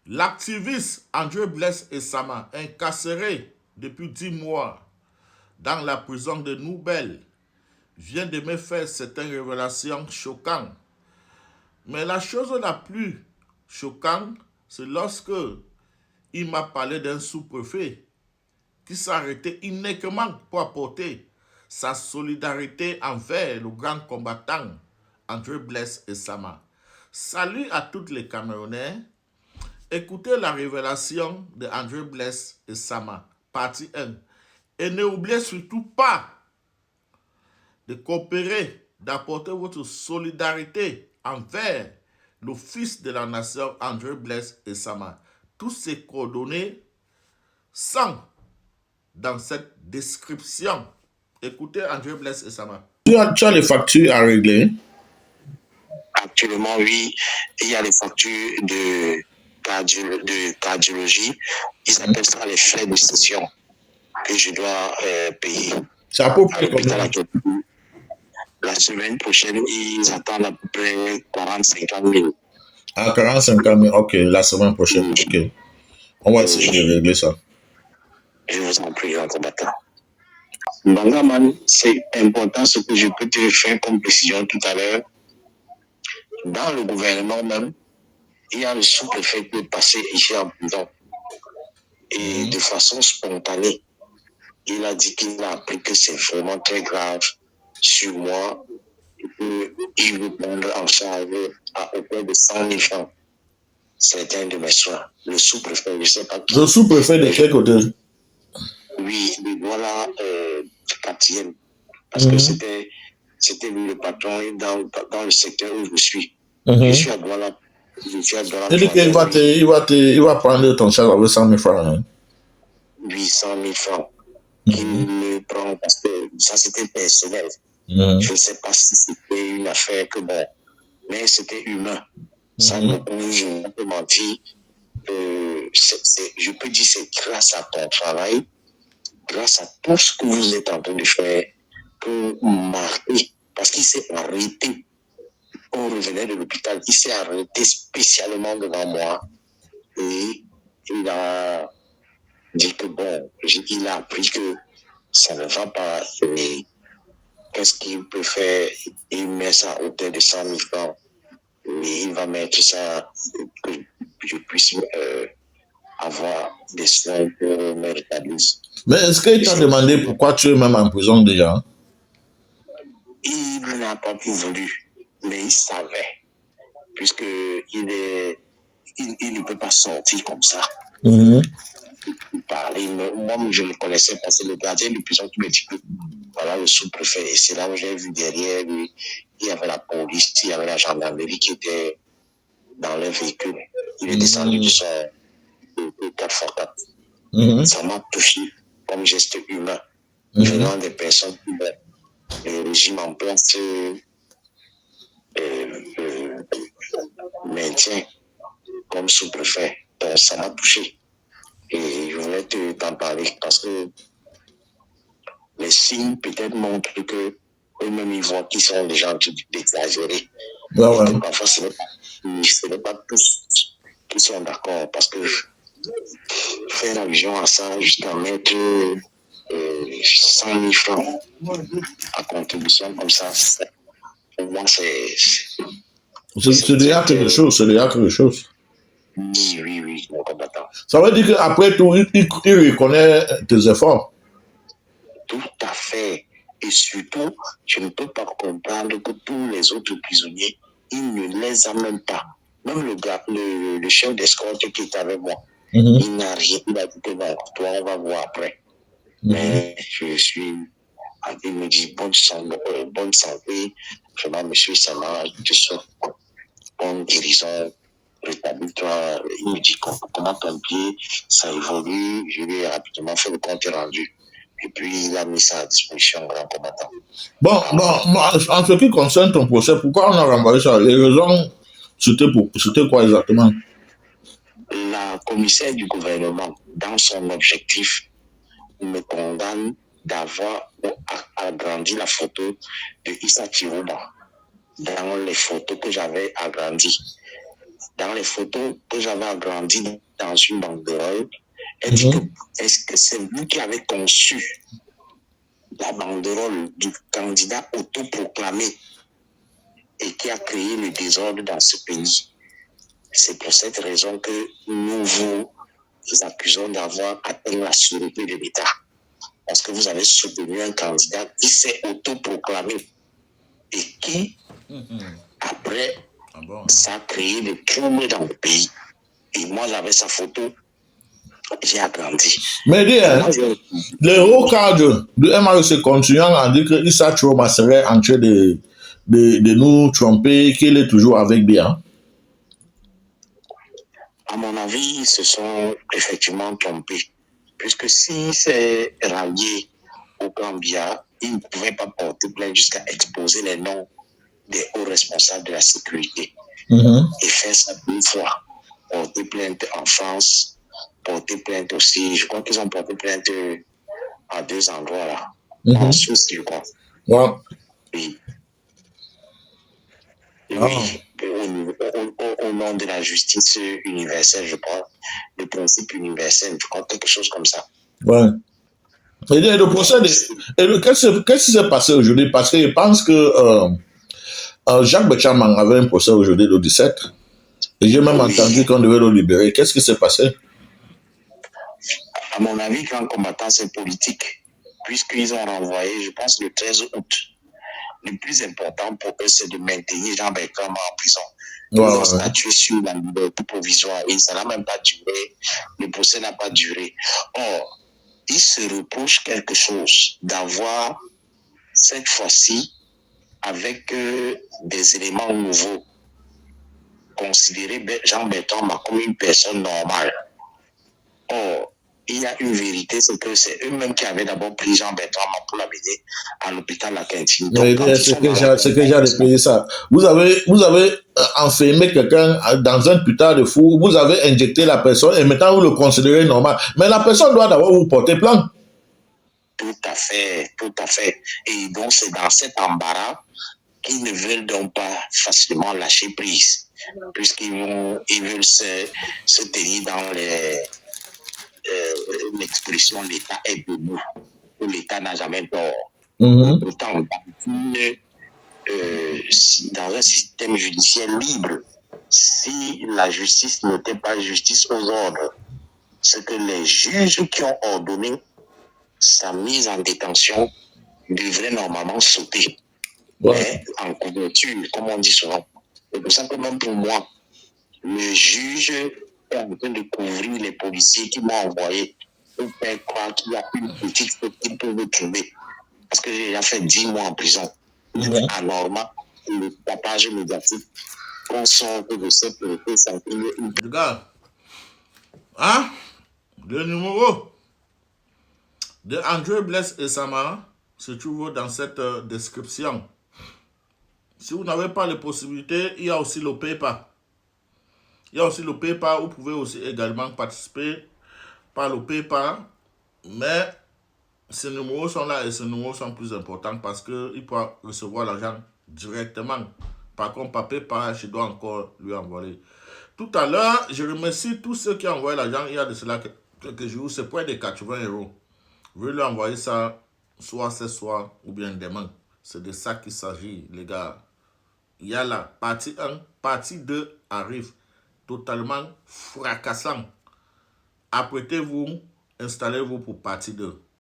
L'activiste André Blaise Essama, incarcéré depuis 10 mois dans la prison de Nouvelle, vient de me faire certaines révélations choquantes. Mais la chose la plus choquante, c'est lorsque il m'a parlé d'un sous-préfet qui s'arrêtait uniquement pour apporter sa solidarité envers le grand combattant André Blaise Essama. Salut à tous les Camerounais. Écoutez la révélation de André Blaise Essama, partie 1. Et n'oubliez surtout pas de coopérer, d'apporter votre solidarité envers le fils de la nation, André Blaise Essama. Tous ces coordonnées sont dans cette description. Écoutez André Blaise Essama. Tu as les factures à régler? Actuellement, oui, il y a les factures de cardiologie. Ils appellent ça les frais de session que je dois payer. C'est à peu près combien? La semaine prochaine, ils attendent à peu près 40-50 000. Ah, 40-50 000, ok, la semaine prochaine, ok. On va essayer de régler ça. Je vous en prie, en combattant. Bangaman, c'est important ce que je peux te faire comme précision tout à l'heure. Dans le gouvernement même, il y a le sous-préfet qui est passé ici en prison. Et de façon spontanée, il a dit qu'il a appris que c'est vraiment très grave sur moi et qu'il veut prendre en charge à hauteur de 100 000 francs certains de mes soins. Le sous-préfet, je ne sais pas qui. Le sous-préfet de quel côté? Oui, voilà, quatrième. Parce que c'était lui le patron dans le secteur où je suis. Je suis à Douala. Il dit qu'il va prendre ton chèque avec 100 000 francs. Hein? 800 000 francs. Il me prend parce que ça c'était personnel. Je ne sais pas si c'était une affaire que bon, mais c'était humain. Ça me bouge, on peut mentir. Je peux dire c'est grâce à ton travail, grâce à tout ce que vous êtes en train de faire pour marquer. Parce qu'il s'est arrêté. On revenait de l'hôpital, il s'est arrêté spécialement devant moi et il a dit que bon, il a appris que ça ne va pas et qu'est-ce qu'il peut faire? Il met ça à hauteur de 100 000 francs et il va mettre ça que je puisse avoir des soins pour me rétablir. Mais est-ce qu'il t'a demandé pourquoi tu es même en prison déjà? Il n'a pas pu voulu, mais il savait, puisque il ne peut pas sortir comme ça. Parler. Moi, je le connaissais parce que le gardien de prison qui me dit que voilà le sous-préfet. Et c'est là où j'ai vu derrière lui, il y avait la police, il y avait la gendarmerie qui était dans leur véhicule. Il est descendu de son 4x4. Ça m'a touché comme geste humain. Venant des personnes qui le régime en place maintient comme sous-préfet. Donc, ça m'a touché. Et je voulais t'en parler parce que les signes peut-être montrent que eux-mêmes ils voient qu'ils sont des gens exagérés. Ouais. Parfois, ce n'est pas tous qui sont d'accord parce que faire allusion à ça jusqu'à mettre 100 000 francs à contribution comme ça, pour moi, c'est déjà quelque chose, c'est déjà quelque chose. Oui, mon combattant. Ça veut dire qu'après tout, il reconnaît tes efforts. Tout à fait. Et surtout, je ne peux pas comprendre que tous les autres prisonniers, il ne les amène pas. Même le gars, le chef d'escorte qui est avec moi, il n'a rien. Il a dit que non, toi, on va voir après. Mais je suis. Il me dit bonne santé. Vraiment, monsieur Sama, je suis bonne guérison. Rétablis-toi. Il me dit comment ton pied, ça évolue. Je lui ai rapidement fait le compte rendu. Et puis, il a mis ça à disposition, grand combattant. Bon, en ce qui concerne ton procès, pourquoi on a renvoyé ça? Les raisons, c'était quoi exactement? La commissaire du gouvernement, dans son objectif, me condamne d'avoir agrandi la photo de Issa Chirouba dans les photos que j'avais agrandies. dans les photos que j'avais agrandi dans une banderole, elle dit que est-ce que c'est vous qui avez conçu la banderole du candidat autoproclamé et qui a créé le désordre dans ce pays? C'est pour cette raison que nous vous accusons d'avoir atteint la sûreté de l'État. Parce que vous avez soutenu un candidat qui s'est autoproclamé et qui, après, ça a créé des troubles dans le pays. Et moi, j'avais sa photo, j'ai agrandi. Mais les hauts cadres de MRC continuant à dire que Issa Choma serait en train de nous tromper, qu'il est toujours avec bien. À mon avis, ils se sont effectivement trompés. Puisque si c'est rallié au Gambia, ils ne pouvaient pas porter plainte jusqu'à exposer les noms des hauts responsables de la sécurité. Et faire ça une fois. Porter plainte en France, porter plainte aussi. Je crois qu'ils ont porté plainte à 2 endroits là. En Suisse, je crois. Oui. Oui. Au nom de la justice universelle, je crois. Le principe universel, je crois, quelque chose comme ça. Ouais. Et le procès qu'est-ce qui s'est passé aujourd'hui? Parce que je pense que Jacques Bechaman avait un procès aujourd'hui le 17. Et j'ai même entendu qu'on devait le libérer. Qu'est-ce qui s'est passé? À mon avis, grand combattant, c'est politique. Puisqu'ils ont renvoyé, je pense, le 13 août. Le plus important pour eux, c'est de maintenir Jean Bertrand en prison. Ils ont statué sur la liberté provisoire et ça n'a même pas duré. Le procès n'a pas duré. Or, ils se reprochent quelque chose d'avoir, cette fois-ci, avec des éléments nouveaux, considéré Jean Bertrand comme une personne normale. Or, il y a une vérité, c'est que c'est eux-mêmes qui avaient d'abord pris Jean Bertrand pour l'amener à l'hôpital La Quintine. C'est que j'ai repris ça. Vous avez enfermé quelqu'un dans un putain de fou, vous avez injecté la personne et maintenant vous le considérez normal. Mais la personne doit d'abord vous porter plainte. Tout à fait, tout à fait. Et donc c'est dans cet embarras qu'ils ne veulent donc pas facilement lâcher prise, puisqu'ils veulent se tenir dans l'expression l'État est debout, où l'État n'a jamais tort. Pourtant, dans un système judiciaire libre, si la justice n'était pas justice aux ordres, c'est que les juges qui ont ordonné sa mise en détention devraient normalement sauter. Mais en couverture, comme on dit souvent. C'est pour ça que même pour moi, le juge est en train de couvrir les policiers qui m'ont envoyé pour faire croire qu'il y a une petite faute qu'ils peuvent trouver. Parce que j'ai déjà fait 10 mois en prison. C'est anormal le tapage médiatique qu'on sorte de cette vérité sans qu'il y ait une... Regarde. Hein? Le numéro de André Bless et Sama se trouve dans cette description. Si vous n'avez pas les possibilités, il y a aussi le PayPal. Il y a aussi le PayPal, vous pouvez aussi également participer par le PayPal. Mais ces numéros sont là et ces numéros sont plus importants parce qu'il peut recevoir l'argent directement. Par contre, par PayPal, je dois encore lui envoyer. Tout à l'heure, je remercie tous ceux qui ont envoyé l'argent. Il y a de cela quelques jours, c'est près de 80 €. Je vais lui envoyer ça soit ce soir ou bien demain. C'est de ça qu'il s'agit, les gars. Il y a la partie 1, partie 2 arrive totalement fracassant. Apprêtez-vous, installez-vous pour partie 2.